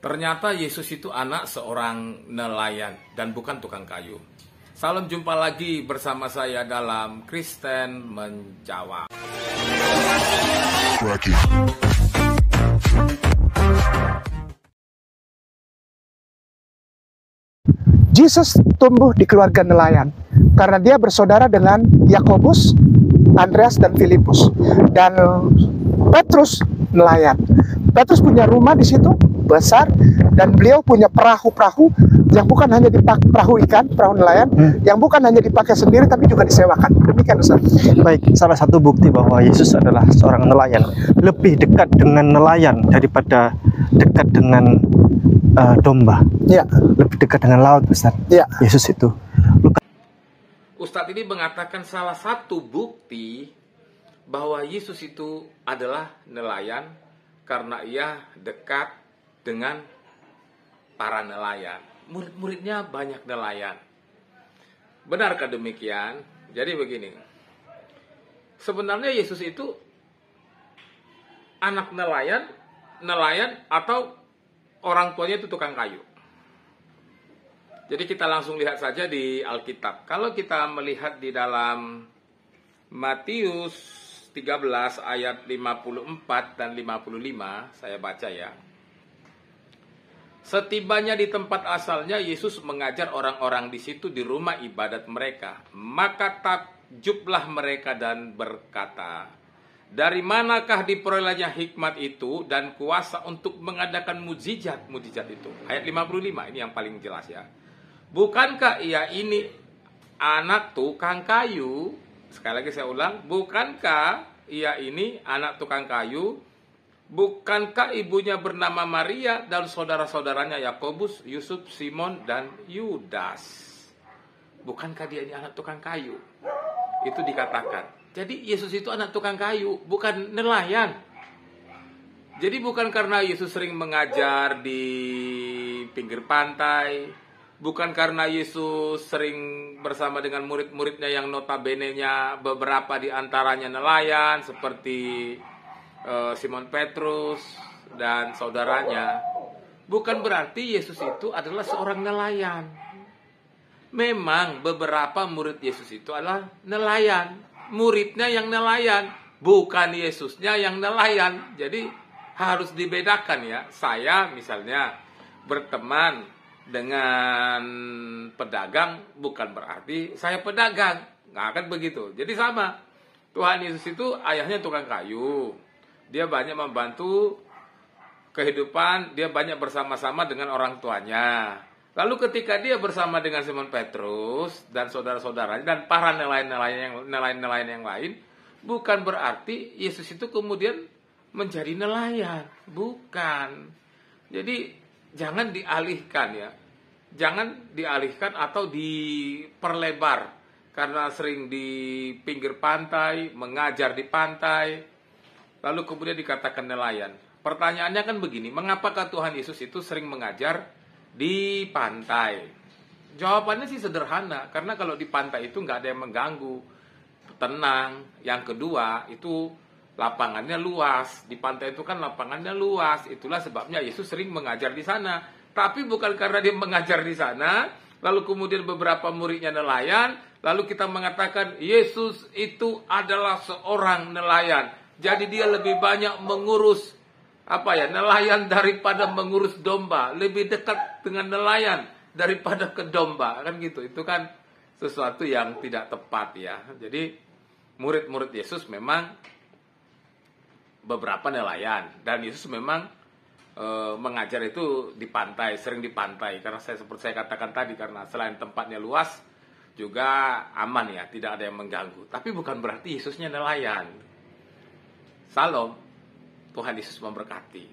Ternyata Yesus itu anak seorang nelayan dan bukan tukang kayu. Salam jumpa lagi bersama saya dalam Kristen Menjawab. Yesus tumbuh di keluarga nelayan karena dia bersaudara dengan Yakobus, Andreas, dan Filipus. Dan Petrus nelayan. Petrus punya rumah di situ besar, dan beliau punya perahu-perahu yang bukan hanya dipakai perahu ikan, perahu nelayan, yang bukan hanya dipakai sendiri tapi juga disewakan. Demikian, Ustaz. Baik, salah satu bukti bahwa Yesus adalah seorang nelayan, lebih dekat dengan nelayan daripada dekat dengan domba. Ya, lebih dekat dengan laut, Ustaz. ya. Yesus itu. Ustadz ini mengatakan salah satu bukti bahwa Yesus itu adalah nelayan karena ia dekat dengan para nelayan. Murid-muridnya banyak nelayan. Benarkah demikian? Jadi begini. Sebenarnya Yesus itu anak nelayan atau orang tuanya itu tukang kayu. Jadi kita langsung lihat saja di Alkitab. Kalau kita melihat di dalam Matius 13 ayat 54 dan 55, saya baca ya. Setibanya di tempat asalnya, Yesus mengajar orang-orang di situ di rumah ibadat mereka. Maka takjublah mereka dan berkata, "Dari manakah diperolehnya hikmat itu dan kuasa untuk mengadakan mujizat itu?" Ayat 55 ini yang paling jelas ya. "Bukankah ia ini anak tukang kayu?" Sekali lagi saya ulang, bukankah ia ini anak tukang kayu? Bukankah ibunya bernama Maria dan saudara-saudaranya Yakobus, Yusuf, Simon, dan Yudas? Bukankah dia ini anak tukang kayu? Itu dikatakan. Jadi Yesus itu anak tukang kayu, bukan nelayan. Jadi bukan karena Yesus sering mengajar di pinggir pantai, bukan karena Yesus sering bersama dengan murid-muridnya yang notabene-nya beberapa di antaranya nelayan seperti Simon Petrus dan saudaranya. Bukan berarti Yesus itu adalah seorang nelayan. Memang beberapa murid Yesus itu adalah nelayan. Muridnya yang nelayan, bukan Yesusnya yang nelayan. Jadi harus dibedakan ya. Saya misalnya berteman dengan pedagang bukan berarti saya pedagang. Nggak akan begitu. Jadi sama. Tuhan Yesus itu ayahnya tukang kayu. Dia banyak membantu kehidupan. Dia banyak bersama-sama dengan orang tuanya. Lalu ketika dia bersama dengan Simon Petrus dan saudara-saudaranya dan para nelayan yang lain, bukan berarti Yesus itu kemudian menjadi nelayan. Bukan. Jadi jangan dialihkan ya. Jangan dialihkan atau diperlebar. Karena sering di pinggir pantai, mengajar di pantai, lalu kemudian dikatakan nelayan. Pertanyaannya kan begini, mengapakah Tuhan Yesus itu sering mengajar di pantai? Jawabannya sih sederhana, karena kalau di pantai itu nggak ada yang mengganggu, tenang. Yang kedua, itu lapangannya luas. Di pantai itu kan lapangannya luas. Itulah sebabnya Yesus sering mengajar di sana. Tapi bukan karena dia mengajar di sana, lalu kemudian beberapa muridnya nelayan, lalu kita mengatakan Yesus itu adalah seorang nelayan. Jadi dia lebih banyak mengurus nelayan daripada mengurus domba. Lebih dekat dengan nelayan daripada ke domba. Kan gitu. Itu kan sesuatu yang tidak tepat ya. Jadi murid-murid Yesus memang beberapa nelayan, dan Yesus memang mengajar itu di pantai, sering di pantai, karena seperti saya katakan tadi, karena selain tempatnya luas juga aman ya, tidak ada yang mengganggu. Tapi bukan berarti Yesusnya nelayan. Salam, Tuhan Yesus memberkati.